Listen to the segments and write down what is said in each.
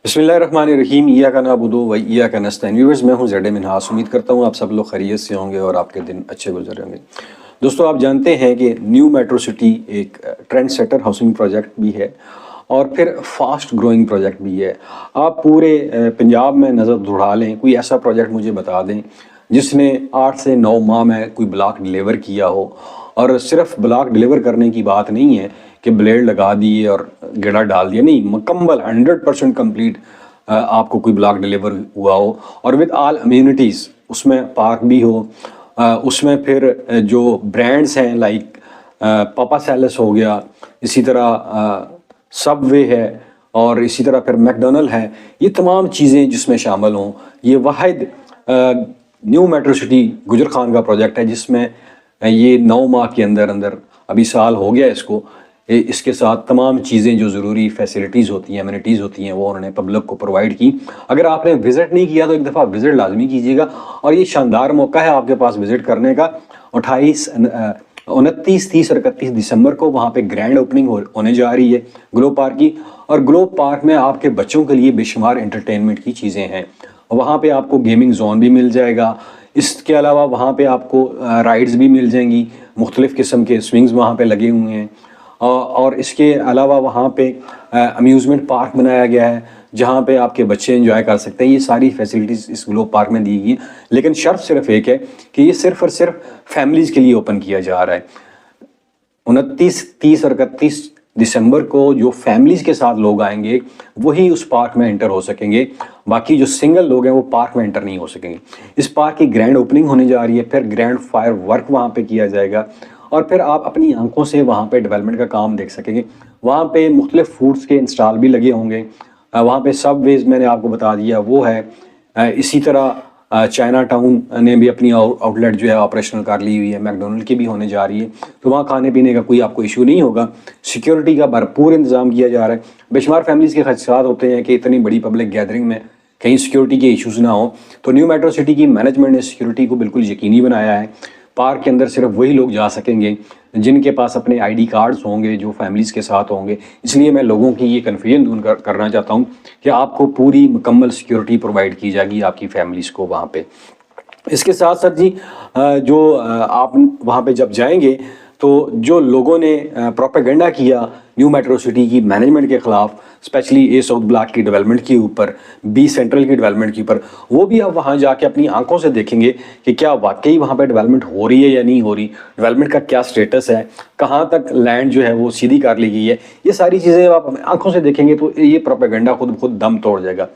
बिस्मिल्लाहिर्रहमानिर्रहीम इय्याका नअबुदु व इय्याका नस्तईन। व्यूअर्स, मैं हूं ज़ेड मिनहास। उम्मीद करता हूं आप सब लोग खैरियत से होंगे और आपके दिन अच्छे गुजर होंगे। दोस्तों, आप जानते हैं कि न्यू मेट्रो सिटी एक ट्रेंड सेटर हाउसिंग प्रोजेक्ट भी है और फिर फास्ट ग्रोइंग प्रोजेक्ट भी है। आप पूरे पंजाब में नज़र दौड़ा लें, कोई ऐसा प्रोजेक्ट मुझे बता दें जिसने 8 से 9 माह में कोई ब्लॉक डिलीवर किया हो। और सिर्फ ब्लॉक डिलीवर करने की बात नहीं है कि ब्लेड लगा दिए और गेड़ा डाल दिया, नहीं, मुकम्मल 100% कंप्लीट आपको कोई ब्लॉक डिलीवर हुआ हो और विद ऑल अम्यूनिटीज़, उसमें पार्क भी हो, उसमें फिर जो ब्रांड्स हैं लाइक पापा सैलस हो गया, इसी तरह सबवे है और इसी तरह फिर मैकडोनल्ड है। ये तमाम चीज़ें जिसमें शामिल हों, ये वाहिद न्यू मेट्रो सिटी गुजर खान का प्रोजेक्ट है जिसमें ये 9 माह के अंदर अंदर, अभी साल हो गया इसको, इसके साथ तमाम चीज़ें जो ज़रूरी फैसिलिटीज़ होती हैं, एमिनिटीज़ होती हैं, वो उन्होंने पब्लिक को प्रोवाइड की। अगर आपने विज़िट नहीं किया तो एक दफ़ा विज़िट लाजमी कीजिएगा और ये शानदार मौका है आपके पास विज़िट करने का। 29, 29, 30 और 31 दिसंबर को वहाँ पे ग्रैंड ओपनिंग होने जा रही है ग्लो पार्क की। और ग्लो पार्क में आपके बच्चों के लिए बेशुमार एंटरटेनमेंट की चीज़ें हैं। वहाँ पे आपको गेमिंग जोन भी मिल जाएगा। इसके अलावा वहाँ पे आपको राइड्स भी मिल जाएंगी, मुख्तलिफ़ किस्म के स्विंग्स वहाँ पे लगे हुए हैं। और इसके अलावा वहाँ पे अम्यूज़मेंट पार्क बनाया गया है जहाँ पे आपके बच्चे एंजॉय कर सकते हैं। ये सारी फैसिलिटीज़ इस ग्लोब पार्क में दी गई हैं, लेकिन शर्त सिर्फ एक है कि ये सिर्फ और सिर्फ फैमिलीज़ के लिए ओपन किया जा रहा है। 29, 30 और 31 दिसंबर को जो फैमिलीज़ के साथ लोग आएंगे वही उस पार्क में एंटर हो सकेंगे, बाकी जो सिंगल लोग हैं वो पार्क में एंटर नहीं हो सकेंगे। इस पार्क की ग्रैंड ओपनिंग होने जा रही है, फिर ग्रैंड फायर वर्क वहाँ पे किया जाएगा और फिर आप अपनी आंखों से वहाँ पे डेवलपमेंट का काम देख सकेंगे। वहाँ पे मुख्तलिफ फूड्स के इंस्टॉल भी लगे होंगे। वहाँ पे सब वेज मैंने आपको बता दिया वो है। इसी तरह चाइना टाउन ने भी अपनी आउटलेट जो है ऑपरेशनल कर ली हुई है। मैकडोनल्ड की भी होने जा रही है, तो वहाँ खाने पीने का कोई आपको इशू नहीं होगा। सिक्योरिटी का भरपूर इंतजाम किया जा रहा है। बेशुमार फैमिलीज़ के खदशात होते हैं कि इतनी बड़ी पब्लिक गैदरिंग में कहीं सिक्योरिटी के इशूज़ ना हो, तो न्यू मेट्रो सिटी की मैनेजमेंट ने सिक्योरिटी को बिल्कुल यकीनी बनाया है। पार्क के अंदर सिर्फ वही लोग जा सकेंगे जिनके पास अपने आईडी कार्ड्स होंगे, जो फैमिलीज़ के साथ होंगे। इसलिए मैं लोगों की ये कन्फ्यूजन दूर करना चाहता हूँ कि आपको पूरी मुकम्मल सिक्योरिटी प्रोवाइड की जाएगी आपकी फैमिलीज़ को वहाँ पे। इसके साथ साथ जी, जो आप वहाँ पे जब जाएंगे तो जो लोगों ने प्रोपेगेंडा किया न्यू मेट्रो सिटी की मैनेजमेंट के ख़िलाफ़, स्पेशली ए साउथ ब्लॉक की डेवलपमेंट के ऊपर, बी सेंट्रल की डेवलपमेंट के ऊपर, वो भी आप वहाँ जाके अपनी आंखों से देखेंगे कि क्या वाकई वहाँ पे डेवलपमेंट हो रही है या नहीं हो रही, डेवलपमेंट का क्या स्टेटस है, कहाँ तक लैंड जो है वो सीधी कर ली गई है। ये सारी चीज़ें आप अपनी आंखों से देखेंगे तो ये प्रोपेगेंडा खुद खुद दम तोड़ जाएगा।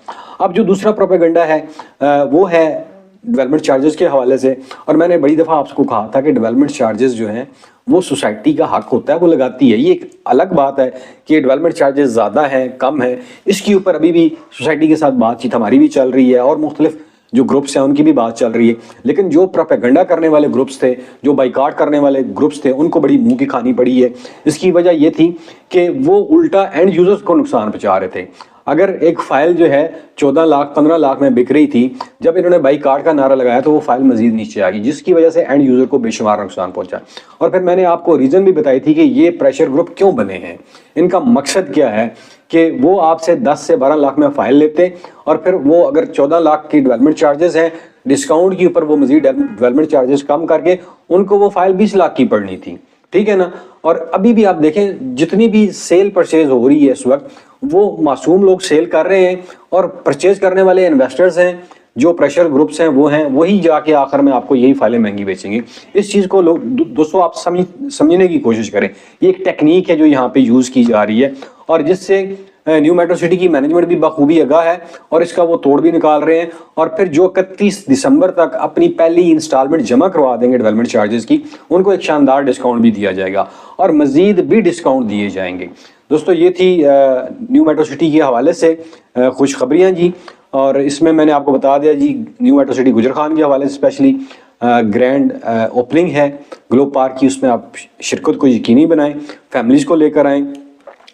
अब जो दूसरा प्रोपेगेंडा है वो है डेवलपमेंट चार्जेस के हवाले से। और मैंने बड़ी दफ़ा आपको कहा था कि डेवलपमेंट चार्जेस जो हैं वो सोसाइटी का हक होता है, वो लगाती है। ये एक अलग बात है कि डेवलपमेंट चार्जेस ज़्यादा हैं कम है, इसके ऊपर अभी भी सोसाइटी के साथ बातचीत हमारी भी चल रही है और मुख्तलिफ जो ग्रुप्स हैं उनकी भी बात चल रही है। लेकिन जो प्रोपेगेंडा करने वाले ग्रुप्स थे, जो बाइकाट करने वाले ग्रुप्स थे, उनको बड़ी मुंह की खानी पड़ी है। इसकी वजह ये थी कि वो उल्टा एंड यूजर्स को नुकसान पहुंचा रहे थे। अगर एक फ़ाइल जो है 14 लाख 15 लाख में बिक रही थी, जब इन्होंने बाइकाट का नारा लगाया तो वो फाइल मजीद नीचे आ गई, जिसकी वजह से एंड यूज़र को बेशुमार नुकसान पहुंचा। और फिर मैंने आपको रीज़न भी बताई थी कि ये प्रेशर ग्रुप क्यों बने हैं, इनका मकसद क्या है कि वो आपसे 10 से 12 लाख में फ़ाइल लेते और फिर वो अगर 14 लाख की डेवलपमेंट चार्जेस हैं, डिस्काउंट के ऊपर वो मजीद डेवलपमेंट चार्जेस कम करके उनको वो फाइल 20 लाख की पड़नी थी। ठीक है ना। और अभी भी आप देखें जितनी भी सेल परचेज हो रही है इस वक्त, वो मासूम लोग सेल कर रहे हैं और परचेज करने वाले इन्वेस्टर्स हैं, जो प्रेशर ग्रुप्स हैं वो हैं, वही जाके आखिर में आपको यही फाइलें महंगी बेचेंगे। इस चीज़ को लोग दोस्तों आप समझने की कोशिश करें। ये एक टेक्निक है जो यहाँ पे यूज़ की जा रही है और जिससे न्यू मेट्रो सिटी की मैनेजमेंट भी बखूबी आगाह है और इसका वो तोड़ भी निकाल रहे हैं। और फिर जो 31 दिसंबर तक अपनी पहली इंस्टॉलमेंट जमा करवा देंगे डेवलपमेंट चार्जेस की, उनको एक शानदार डिस्काउंट भी दिया जाएगा और मज़ीद भी डिस्काउंट दिए जाएंगे। दोस्तों, ये थी न्यू मेट्रो सिटी के हवाले से खुशखबरियाँ जी। और इसमें मैंने आपको बता दिया जी, न्यू मेट्रो सिटी गुजर खान के हवाले से स्पेशली ग्रैंड ओपनिंग है ग्लो पार्क की, उसमें आप शिरकत को यकीनी बनाएं, फैमिलीज़ को लेकर आएँ,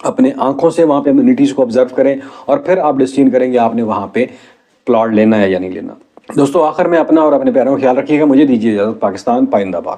अपने आंखों से वहाँ पे अम्यूनिटीज़ को ऑब्जर्व करें और फिर आप डिसीजन करेंगे आपने वहाँ पे प्लॉट लेना है या नहीं लेना। दोस्तों, आखिर में अपना और अपने प्यारों का ख्याल रखिएगा। मुझे दीजिए इजाज़त। पाकिस्तान पाइंदाबाद।